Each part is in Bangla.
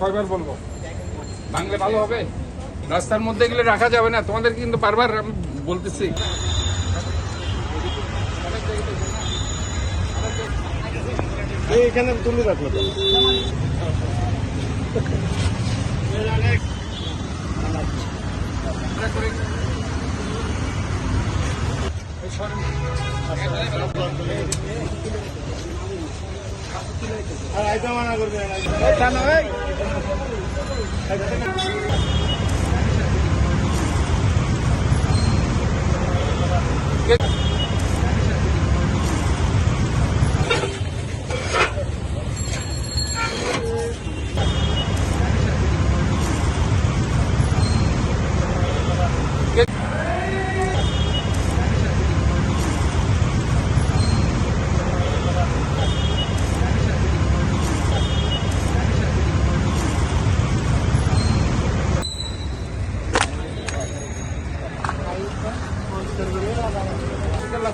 কয়বার বলবো বাংলা ভালো হবে? রাস্তার মধ্যে গেলে রাখা যাবে না, তোমাদের কিন্তু বারবার আমি বলতেছি। এখানে তুলে রাখলো তো। আর আইতে মানা করবে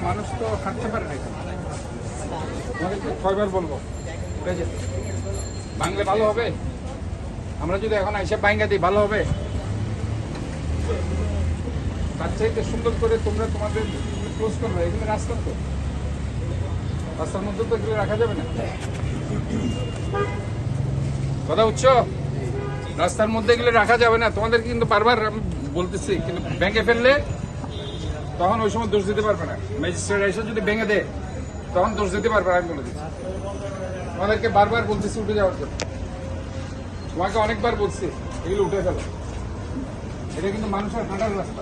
মানুষ তো হাঁটতে পারে না। তোমাদেরকে কয়বার বলবো বাংলা ভালো হবে? আমরা যদি এখন এসে বাইঙ্গা দিই ভালো হবে? তার চাইতে সুন্দর করে তোমরা তোমাদের ক্লোজ করবে। এখানে রাস্তা তো, রাস্তার মধ্যে তো এগুলো রাখা যাবে না। কথা বুঝছো? রাস্তার মধ্যে এগুলো রাখা যাবে না, তোমাদের কিন্তু বারবার আমি বলতেছি। কিন্তু ব্যাংকে ফেললে তখন ওই সময় দোষ দিতে পারবে না। ম্যাজিস্ট্রেট এসে যদি ভেঙে দেয় তখন দোষ দিতে পারবে না। আমি বলে দিচ্ছি, তোমাদেরকে বারবার বলতেছি উঠে যাওয়ার জন্য। তোমাকে অনেকবার বলছি এগুলো উঠে ফেলো। এটা কিন্তু মানুষের হাঁটার রাস্তা।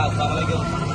আসসালামু আলাইকুম।